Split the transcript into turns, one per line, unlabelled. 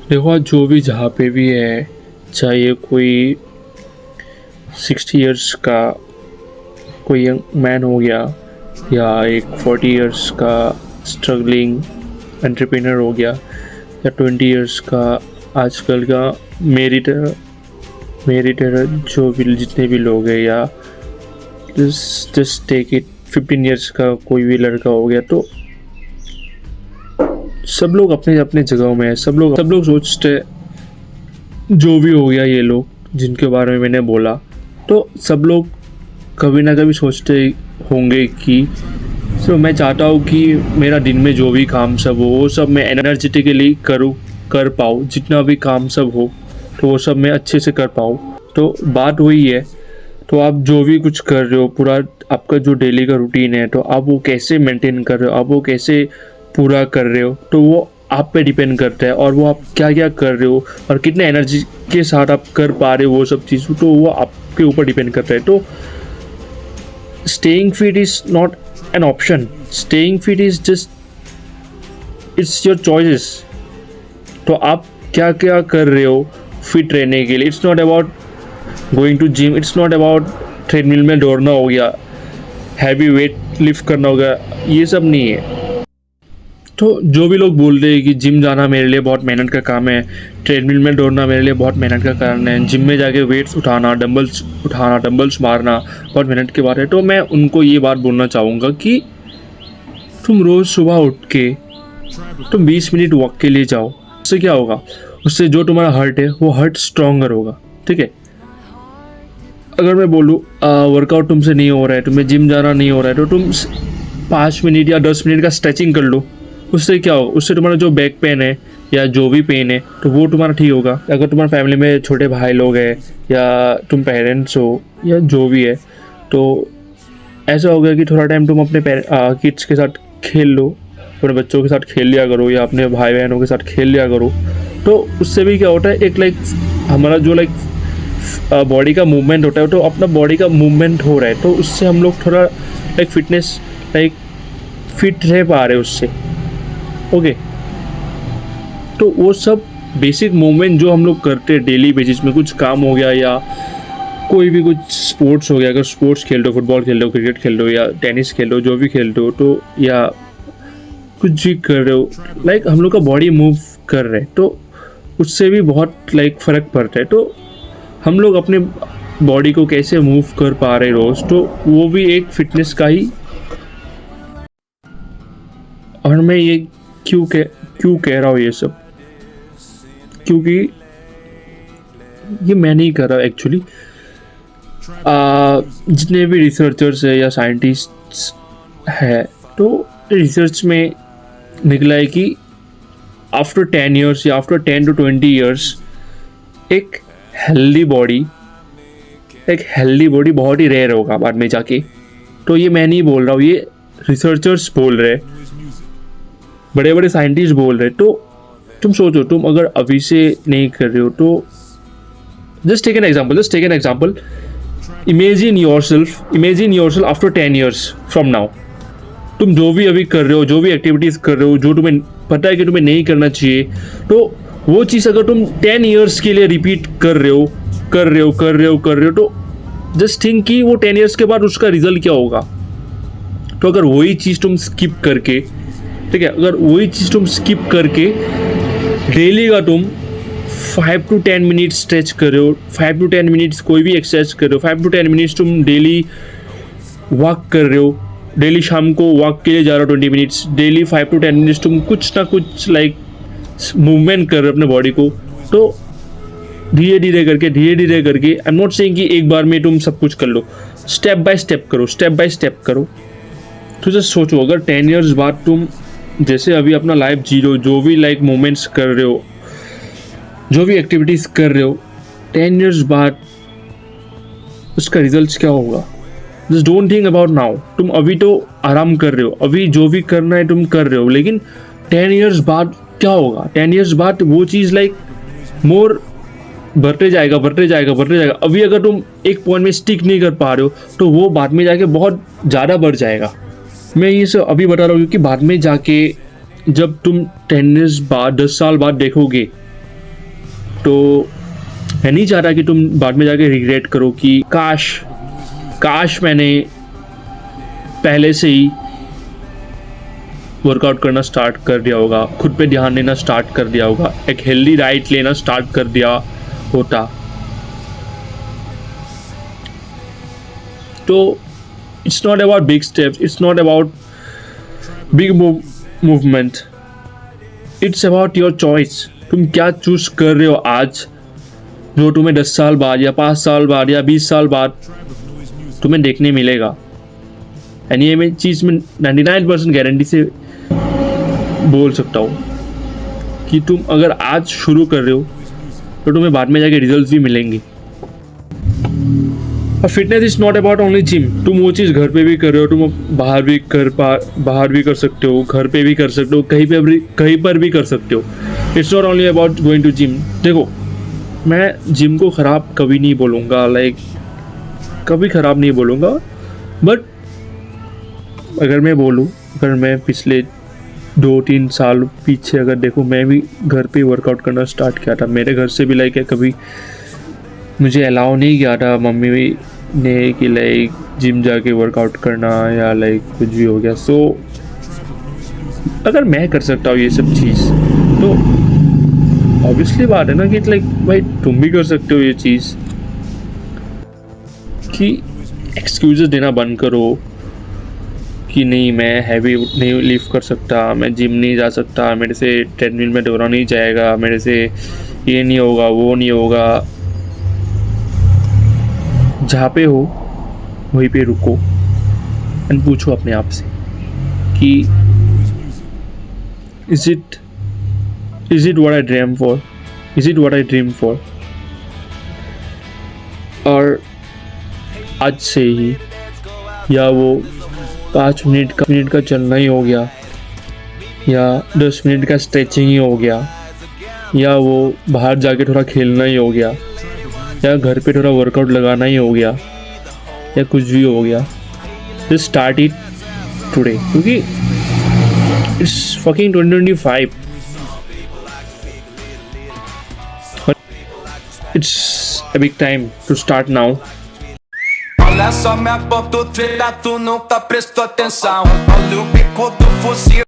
देखो आज जो भी जहाँ पे भी है, चाहे कोई 60 इयर्स का कोई यंग मैन हो गया या एक 40 इयर्स का स्ट्रगलिंग एंटरप्रेन्योर हो गया या 20 इयर्स का आजकल का मेरिटर जो भी जितने भी लोग हैं, या जस्ट टेक इट 15 इयर्स का कोई भी लड़का हो गया, तो सब लोग अपने अपने जगहों में है। सब लोग सोचते जो भी हो गया, ये लोग जिनके बारे में मैंने बोला, तो सब लोग कभी ना कभी सोचते होंगे कि मैं चाहता हूँ कि मेरा दिन में जो भी काम सब हो वो सब मैं एनर्जेटिकली कर पाऊँ, जितना भी काम सब हो तो वो सब मैं अच्छे से कर पाऊँ। तो बात वही है। तो आप जो भी कुछ कर रहे हो, पूरा आपका जो डेली का रूटीन है, तो आप वो कैसे मेंटेन कर रहे हो, आप वो कैसे पूरा कर रहे हो, तो वो आप पे डिपेंड करता है। और वो आप क्या क्या कर रहे हो और कितने एनर्जी के साथ आप कर पा रहे हो वो सब चीज़, तो वो आपके ऊपर डिपेंड करता है। तो staying fit is not an option, staying fit is just it's your choices. तो आप क्या क्या कर रहे हो फिट रहने के लिए। It's not about going to gym, it's not about treadmill में दौड़ना हो गया, हैवी वेट लिफ्ट करना हो गया, ये सब नहीं है। तो जो भी लोग बोल रहे हैं कि जिम जाना मेरे लिए बहुत मेहनत का काम है, ट्रेडमिल में दौड़ना मेरे लिए बहुत मेहनत का काम है, जिम में जाके वेट्स उठाना, डंबल्स मारना बहुत मेहनत की बात है, तो मैं उनको ये बात बोलना चाहूँगा कि तुम रोज़ सुबह उठ के तुम 20 मिनट वॉक के लिए जाओ। उससे क्या होगा, उससे जो तुम्हारा हार्ट है वो हार्ट स्ट्रॉन्गर होगा। ठीक है, अगर मैं बोलूँ वर्कआउट तुमसे नहीं हो रहा है, तुम्हें जिम जाना नहीं हो रहा है, तो तुम 5 मिनट या 10 मिनट का स्ट्रेचिंग कर लो। उससे क्या होगा, उससे तुम्हारा जो बैक पेन है या जो भी पेन है तो वो तुम्हारा ठीक होगा। अगर तुम्हारे फैमिली में छोटे भाई लोग हैं या तुम पेरेंट्स हो या जो भी है, तो ऐसा हो गया कि थोड़ा टाइम तुम अपने किड्स के साथ खेल लो, अपने बच्चों के साथ खेल लिया करो या अपने भाई बहनों के साथ खेल लिया करो। तो उससे भी क्या होता है, एक हमारा जो बॉडी का मूवमेंट होता है, तो अपना बॉडी का मूवमेंट हो रहा है, तो उससे हम लोग थोड़ा फिटनेस फिट रह पा रहे हैं उससे। ओके, तो वो सब बेसिक मूवमेंट जो हम लोग करते हैं डेली बेसिस में, कुछ काम हो गया या कोई भी कुछ स्पोर्ट्स हो गया, अगर स्पोर्ट्स खेल रहे हो, फुटबॉल खेल रहे हो, क्रिकेट खेल रहे हो या टेनिस खेल रहे हो, जो भी खेल रहे हो, तो या कुछ भी कर रहे हो, हम लोग का बॉडी मूव कर रहे हैं, तो उससे भी बहुत फ़र्क पड़ता है। तो हम लोग अपने बॉडी को कैसे मूव कर पा रहे रोज़, तो वो भी एक फिटनेस का ही। और मैं ये क्यों कह रहा हूँ ये सब, क्योंकि ये मैं नहीं कर रहा एक्चुअली। जितने भी रिसर्चर्स है या साइंटिस्ट्स है, तो रिसर्च में निकला है कि आफ्टर 10 इयर्स या आफ्टर 10 to 20 इयर्स एक हेल्दी बॉडी बहुत ही रेयर होगा बाद में जाके। तो ये मैं नहीं बोल रहा हूँ, ये रिसर्चर्स बोल रहे हैं, बड़े बड़े साइंटिस्ट बोल रहे हैं। तो तुम सोचो, तुम अगर अभी से नहीं कर रहे हो, तो just take an example, imagine yourself after 10 years from now. तुम जो भी अभी कर रहे हो, जो भी एक्टिविटीज़ कर रहे हो, जो तुम्हें पता है कि तुम्हें नहीं करना चाहिए, तो वो चीज़ अगर तुम 10 इयर्स के लिए रिपीट कर रहे हो, तो जस्ट थिंक कि वो 10 इयर्स के बाद उसका रिजल्ट क्या होगा। तो अगर वही चीज़ तुम स्किप करके, ठीक है, अगर वही चीज़ तुम स्किप करके डेली का तुम 5 to 10 मिनट्स स्ट्रेच कर रहे हो, 5 to 10 मिनट्स कोई भी एक्सरसाइज कर रहे हो, 5 to 10 मिनट्स तुम डेली वॉक कर रहे हो, डेली शाम को वॉक के लिए जा रहे हो 20 मिनट्स, डेली 5 to 10 मिनट्स तुम कुछ ना कुछ मूवमेंट कर रहे हो अपने बॉडी को, तो धीरे धीरे करके आई एम नॉट सेइंग कि एक बार में तुम सब कुछ कर लो, स्टेप बाय स्टेप करो। तो जस्ट सोचो, अगर 10 इयर्स बाद तुम जैसे अभी अपना लाइफ जी रहे हो, जो भी मूवमेंट्स कर रहे हो, जो भी एक्टिविटीज़ कर रहे हो, 10 इयर्स बाद उसका रिजल्ट क्या होगा। Just don't think about now. तुम अभी तो आराम कर रहे हो, अभी जो भी करना है तुम कर रहे हो, लेकिन 10 इयर्स बाद क्या होगा। 10 इयर्स बाद वो चीज़ मोर बढ़ते जाएगा। अभी अगर तुम एक पॉइंट में स्टिक नहीं कर पा रहे हो, तो वो बाद में जाके बहुत ज़्यादा बढ़ जाएगा। मैं ये सब अभी बता रहा हूँ क्योंकि बाद में जाके जब तुम 10 इयर्स बाद, 10 साल बाद देखोगे तो मैं नहीं चाह रहा कि तुम बाद में जाके रिग्रेट करो कि काश मैंने पहले से ही वर्कआउट करना स्टार्ट कर दिया होगा, खुद पे ध्यान देना स्टार्ट कर दिया होगा, एक हेल्दी डाइट लेना स्टार्ट कर दिया होता। तो it's not about big steps, it's not about big movement, it's about your choice. तुम क्या चूज कर रहे हो आज, जो तुम्हें 10 साल बाद या 5 साल बाद या 20 साल बाद तुम्हें देखने मिलेगा। एंड ये मैं चीज़ में 99% गारंटी से बोल सकता हूँ कि तुम अगर आज शुरू कर रहे हो तो तुम्हें बाद में जाके रिजल्ट्स भी मिलेंगे। और fitness is not about only gym. तुम वो चीज़ घर पे भी कर रहे हो, तुम बाहर भी कर सकते हो, घर पे भी कर सकते हो, कहीं पर भी कर सकते हो। It's not only about going to gym. देखो, मैं जिम को ख़राब कभी नहीं बोलूँगा, कभी ख़राब नहीं बोलूँगा, बट अगर मैं पिछले 2-3 साल पीछे अगर देखूँ, मैं भी घर पे वर्कआउट करना स्टार्ट किया था। मेरे घर से भी कभी मुझे अलाउ नहीं किया था मम्मी ने कि जिम जाके वर्कआउट करना या कुछ भी हो गया। सो अगर मैं कर सकता हूँ ये सब चीज़, तो ऑब्वियसली बात है ना कि भाई तुम भी कर सकते हो ये चीज़। कि एक्सक्यूजेस देना बंद करो कि नहीं, मैं हैवी नहीं लिफ्ट कर सकता, मैं जिम नहीं जा सकता, मेरे से ट्रेडमिल में दौड़ा नहीं जाएगा, मेरे से ये नहीं होगा, वो नहीं होगा। जहाँ पे हो वहीं पे रुको एंड पूछो अपने आप से कि is it what I dream for, is it what I dream for. और आज से ही, या वो 5 मिनट का चलना ही हो गया, या 10 मिनट का स्ट्रेचिंग ही हो गया, या वो बाहर जाके थोड़ा खेलना ही हो गया, या घर पे थोड़ा वर्कआउट लगाना ही हो गया, या कुछ भी हो गया, जस्ट स्टार्ट इट टुडे। क्योंकि it's fucking 2025, it's a big time to start now.
Olha só minha ponta treta, tu nunca prestou atenção. Olha o bico do fuzil.